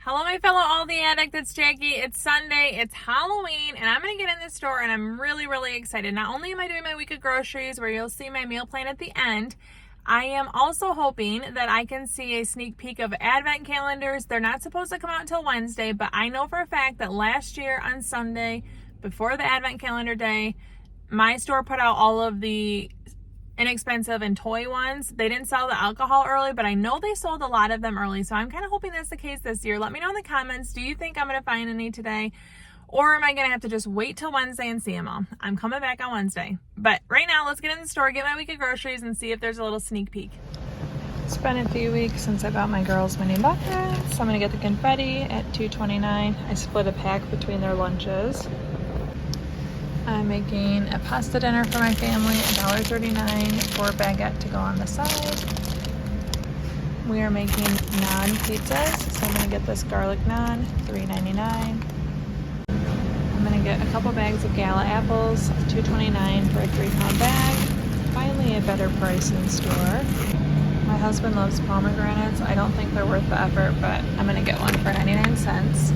Hello, my fellow Aldi addict. It's Jackie. It's Sunday. It's Halloween, and I'm going to get in the store, and I'm really excited. Not only am I doing my week of groceries, where you'll see my meal plan at the end, I am also hoping that I can see a sneak peek of advent calendars. They're not supposed to come out until Wednesday, but I know for a fact that last year on Sunday, before the advent calendar day, my store put out all of the inexpensive and toy ones. They didn't sell the alcohol early, but I know they sold a lot of them early, so I'm kind of hoping that's the case this year. Let me know in the comments, do you think I'm going to find any today, or am I going to have to just wait till Wednesday and see them all? I'm coming back on Wednesday, but right now let's get in the store, get my week of groceries, and see if there's a little sneak peek. It's been a few weeks since I bought my girls mini buckets, so I'm going to get the confetti at $2.29. I split a pack between their lunches. I'm making a pasta dinner for my family, $1.39 for a baguette to go on the side. We are making naan pizzas, so I'm going to get this garlic naan, $3.99. I'm going to get a couple bags of Gala apples, $2.29 for a 3-pound bag. Finally a better price in store. My husband loves pomegranates. I don't think they're worth the effort, but I'm going to get one for 99 cents.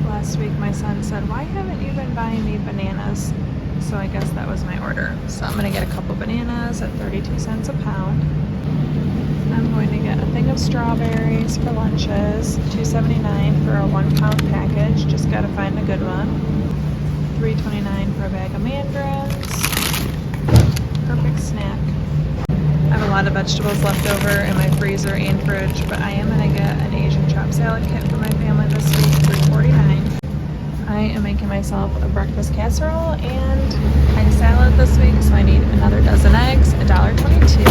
Last week my son said, "Why haven't you been buying me bananas?" So I guess that was my order. So I'm going to get a couple bananas at 32 cents a pound. I'm going to get a thing of strawberries for lunches, $2.79 for a 1-pound package. Just got to find a good one. $3.29 for a bag of mandarins. Perfect snack. I have a lot of vegetables left over in my freezer and fridge, but I am going to get an Asian chopped salad kit for my family this week, $3.49. I am making myself a breakfast casserole and egg salad this week, so I need another dozen eggs, $1.22.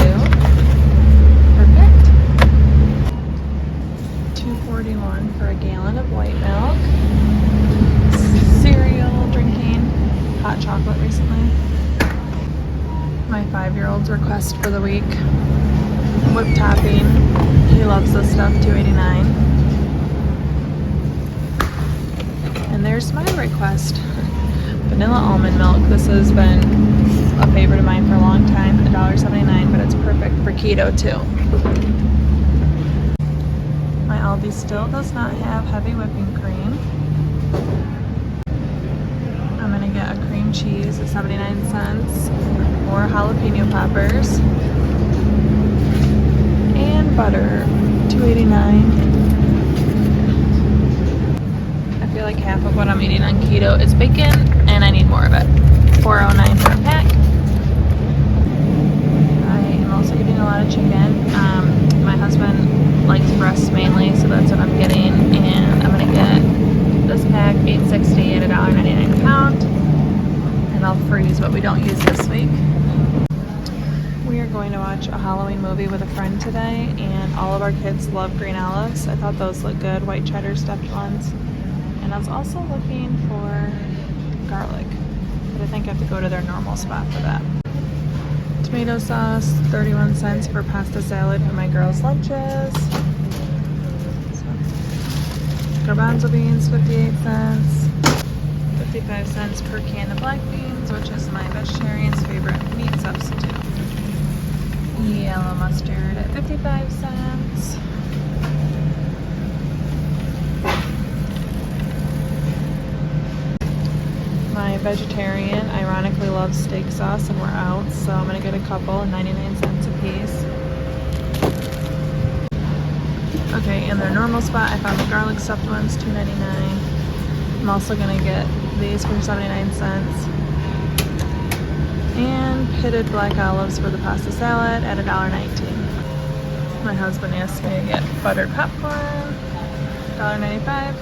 Perfect. $2.41 for a gallon of white milk. Cereal, drinking hot chocolate recently. My 5-year-old's request for the week, whipped topping. He loves this stuff, $2.89. And there's my request, vanilla almond milk. This has been a favorite of mine for a long time, $1.79, but it's perfect for keto too. My Aldi still does not have heavy whipping cream. I'm gonna get a cream cheese at 79 cents, more jalapeno poppers, and butter, $2.89. I feel like half of what I'm eating on keto is bacon, and I need more of it. $4.09 for a pack. I am also eating a lot of chicken. My husband likes breasts mainly, so that's what I'm getting, and I'm gonna get this pack, $8.60 at $1.99 a pound, and I'll freeze what we don't use this week. We are going to watch a Halloween movie with a friend today, and all of our kids love green olives. I thought those looked good, white cheddar stuffed ones. And I was also looking for garlic, but I think I have to go to their normal spot for that. Tomato sauce, 31 cents for pasta salad for my girls' lunches. Garbanzo beans, 58 cents. 55 cents per can of black beans, which is my vegetarian's favorite meat substitute. Yellow mustard at 55 cents. My vegetarian ironically loves steak sauce, and we're out, so I'm gonna get a couple, 99 cents a piece. Okay, in their normal spot, I found the garlic stuffed ones, $2.99. I'm also gonna get these for 79 cents. And pitted black olives for the pasta salad at $1.19. My husband asked me to get buttered popcorn, $1.95.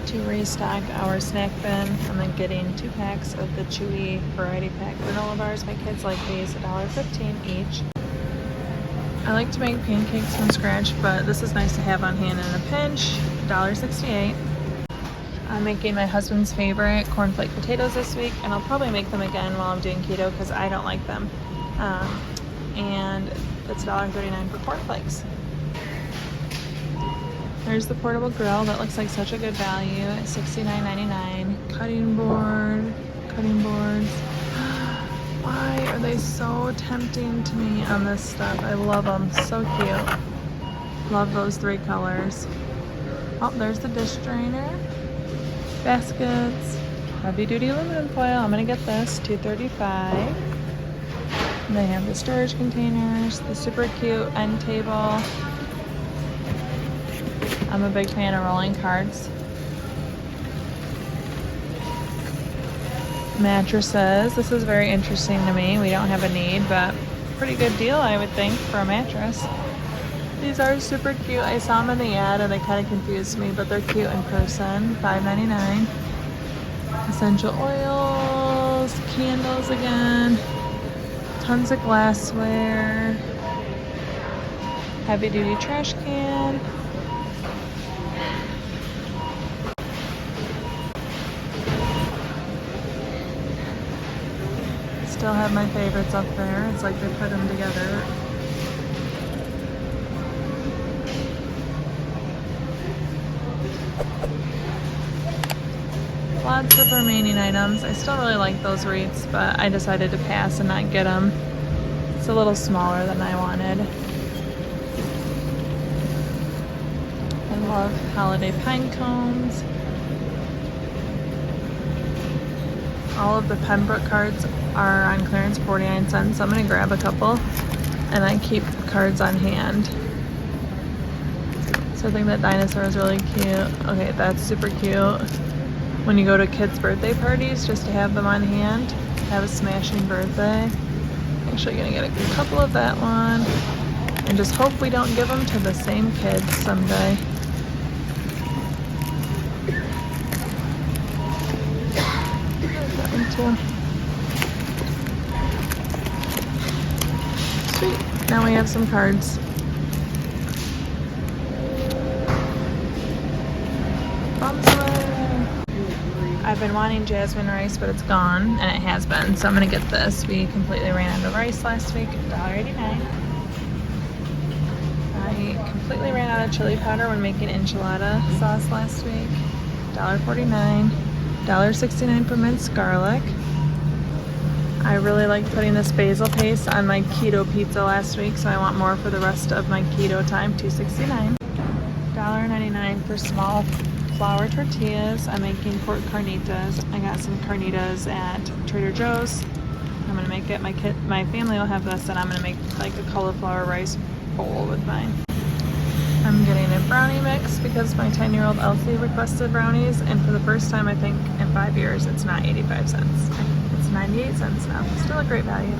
To restock our snack bin, I'm getting 2 packs of the chewy variety pack granola bars. My kids like these, $1.15 each. I like to make pancakes from scratch, but this is nice to have on hand in a pinch, $1.68. I'm making my husband's favorite cornflake potatoes this week, and I'll probably make them again while I'm doing keto because I don't like them. And it's $1.39 for cornflakes. There's the portable grill that looks like such a good value at $69.99. Cutting boards. Why are they so tempting to me on this stuff? I love them. So cute. Love those 3 colors. Oh, there's the dish drainer. Baskets. Heavy duty aluminum foil. I'm gonna get this. $2.35. And they have the storage containers. The super cute end table. I'm a big fan of rolling cards. Mattresses. This is very interesting to me. We don't have a need, but pretty good deal, I would think, for a mattress. These are super cute. I saw them in the ad and they kind of confused me, but they're cute in person. $5.99. Essential oils, candles again, tons of glassware, heavy duty trash can. Still have my favorites up there. It's like they put them together. Lots of remaining items. I still really like those wreaths, but I decided to pass and not get them. It's a little smaller than I wanted. I love holiday pine cones. All of the Pembroke cards are on clearance, 49 cents, so I'm going to grab a couple, and I keep cards on hand. So I think that dinosaur is really cute. Okay, that's super cute. When you go to kids' birthday parties, just to have them on hand, have a smashing birthday. Actually going to get a couple of that one, and just hope we don't give them to the same kids someday. Sweet. Now we have some cards. I've been wanting Jasmine Rice, but it's gone, and it has been, so I'm gonna get this. We completely ran out of rice last week, $1.89. I completely ran out of chili powder when making enchilada sauce last week, $1.49. $1.69 for minced garlic. I really like putting this basil paste on my keto pizza last week, so I want more for the rest of my keto time, $2.69. $1.99 for small flour tortillas. I'm making pork carnitas. I got some carnitas at Trader Joe's. I'm gonna make it, my family will have this, and I'm gonna make like a cauliflower rice bowl with mine. I'm getting a brownie mix because my 10-year-old Elsie requested brownies, and for the first time I think in 5 years it's not 85 cents. It's 98 cents now. Still a great value.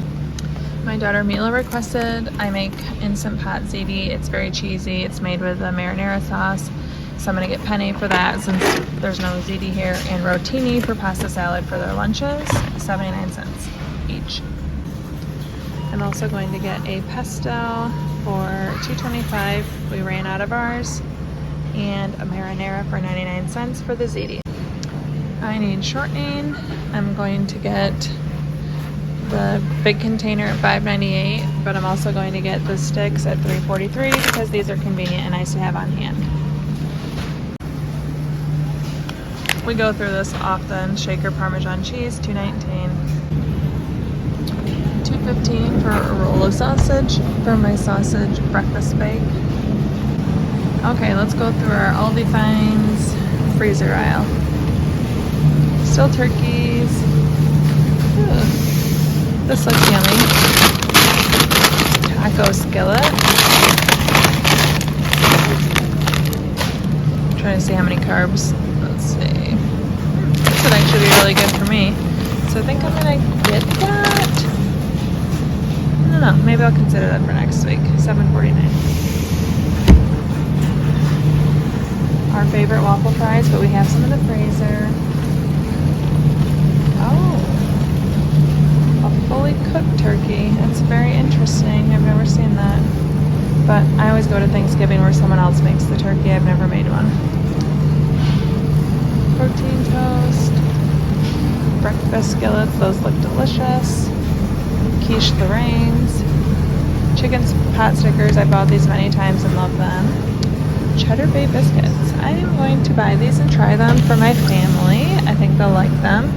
My daughter Mila requested I make instant Pot Ziti. It's very cheesy. It's made with a marinara sauce. So I'm gonna get penne for that since there's no ziti here, and rotini for pasta salad for their lunches, 79 cents each. I'm also going to get a pesto for $2.25. We ran out of ours, and a marinara for 99 cents for the ziti. I need shortening. I'm going to get the big container at $5.98, but I'm also going to get the sticks at $3.43 because these are convenient and nice to have on hand. We go through this often. Shaker Parmesan cheese, $2.19. $2.15 for a roll of sausage for my sausage breakfast bake. Okay, let's go through our Aldi finds freezer aisle. Still turkeys. Ooh, this looks yummy. Taco skillet. I'm trying to see how many carbs. Let's see. This would actually be really good for me. So I think I'm gonna get that. I don't know, maybe I'll consider that for next week. $7.49. Our favorite waffle fries, but we have some in the freezer. Oh, a fully cooked turkey. That's very interesting. I've never seen that. But I always go to Thanksgiving where someone else makes the turkey. I've never made one. Protein toast. Breakfast skillets. Those look delicious. Quiche Lorraine's. Chicken pot stickers. I bought these many times and love them. Cheddar Bay biscuits. I am going to buy these and try them for my family. I think they'll like them.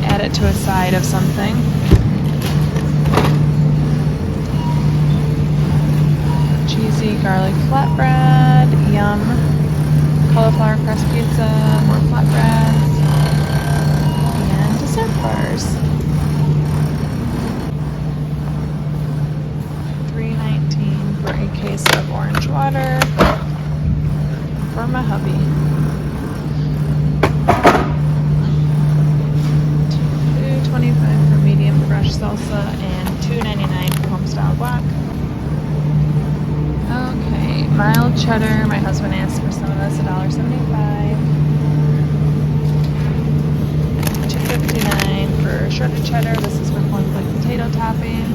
Add it to a side of something. garlic flatbread, yum. Cauliflower crust pizza, more flatbreads, and dessert bars. $3.19 for a case of orange water for my hubby. $2.25 for medium fresh salsa and $2.99 for homestyle guac. Okay, mild cheddar. My husband asked for some of this, $1.75. $2.59 for shredded cheddar. This is for cornflake potato topping.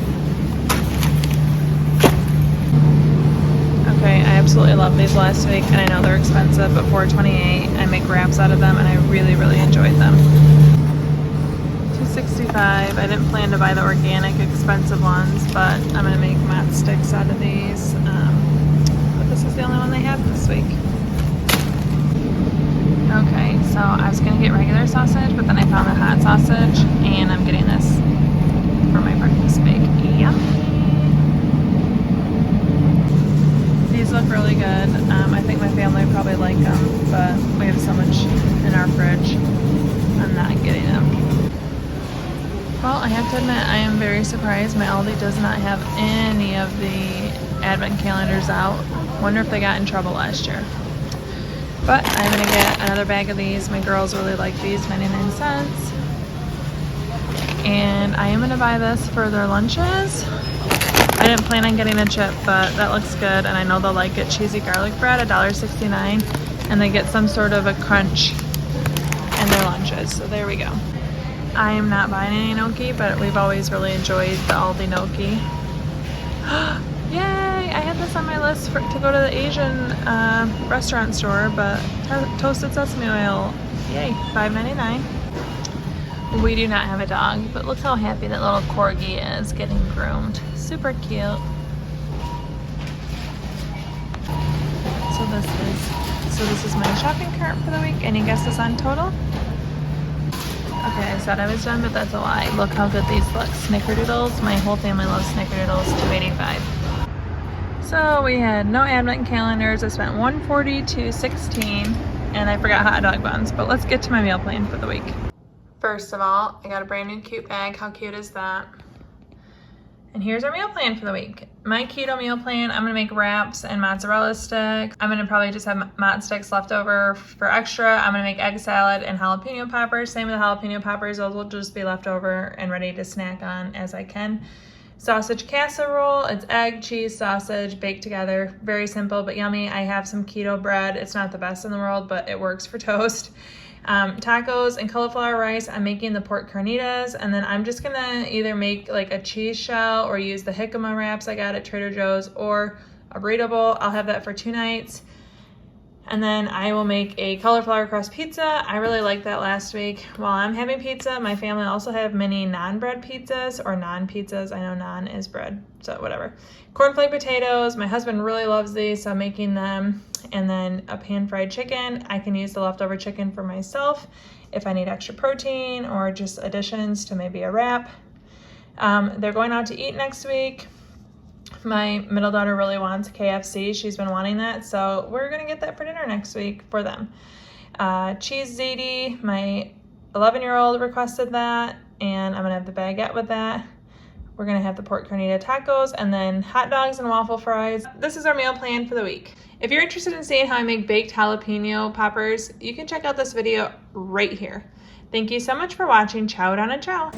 Okay, I absolutely love these last week, and I know they're expensive, but $4.28. I make wraps out of them, and I really, really enjoyed them. $2.65. I didn't plan to buy the organic expensive ones, but I'm going to make mat sticks out of these. But this is the only one they have this week. Okay, so I was going to get regular sausage, but then I found the hot sausage, and I'm getting this for my breakfast bake. Yum! These look really good. I think my family probably like them, but we have so much in our fridge, I'm not getting them. Well, I have to admit, I am very surprised my Aldi does not have any of the advent calendars out. Wonder if they got in trouble last year. But I'm going to get another bag of these. My girls really like these, 99 cents. And I am going to buy this for their lunches. I didn't plan on getting a chip, but that looks good, and I know they'll like it. Cheesy garlic bread, $1.69, and they get some sort of a crunch in their lunches. So there we go. I am not buying any gnocchi, but we've always really enjoyed the Aldi gnocchi. Yay! I had this on my list to go to the Asian restaurant store, but toasted sesame oil, yay, $5.99. We do not have a dog, but look how happy that little corgi is getting groomed. Super cute. So this is my shopping cart for the week. Any guesses on total? Okay, I said I was done, but that's a lie. Look how good these look. Snickerdoodles. My whole family loves Snickerdoodles. $2.85. So we had no advent calendars. I spent $140, $2.16, and I forgot hot dog buns. But let's get to my meal plan for the week. First of all, I got a brand new cute bag. How cute is that? And here's our meal plan for the week. My keto meal plan, I'm gonna make wraps and mozzarella sticks. I'm gonna probably just have mozz sticks left over for extra. I'm gonna make egg salad and jalapeno poppers. Same with the jalapeno poppers, those will just be left over and ready to snack on as I can. Sausage casserole, it's egg, cheese, sausage, baked together. Very simple but yummy. I have some keto bread. It's not the best in the world, but it works for toast. Tacos and cauliflower rice. I'm making the pork carnitas, and then I'm just gonna either make like a cheese shell or use the jicama wraps I got at Trader Joe's, or a burrito bowl. I'll have that for 2 nights. And then I will make a cauliflower crust pizza. I really liked that last week. While I'm having pizza, my family also have mini non-bread pizzas, or non-pizzas. I know non is bread, so whatever. Cornflake potatoes. My husband really loves these, so I'm making them. And then a pan-fried chicken. I can use the leftover chicken for myself if I need extra protein or just additions to maybe a wrap. They're going out to eat next week. My middle daughter really wants KFC. She's been wanting that, so we're gonna get that for dinner next week for them. Cheese ziti, my 11-year-old requested that, and I'm gonna have the baguette with that. We're gonna have the pork carnita tacos, and then hot dogs and waffle fries. This is our meal plan for the week. If you're interested in seeing how I make baked jalapeno poppers, you can check out this video right here. Thank you so much for watching. Ciao, Donna, ciao.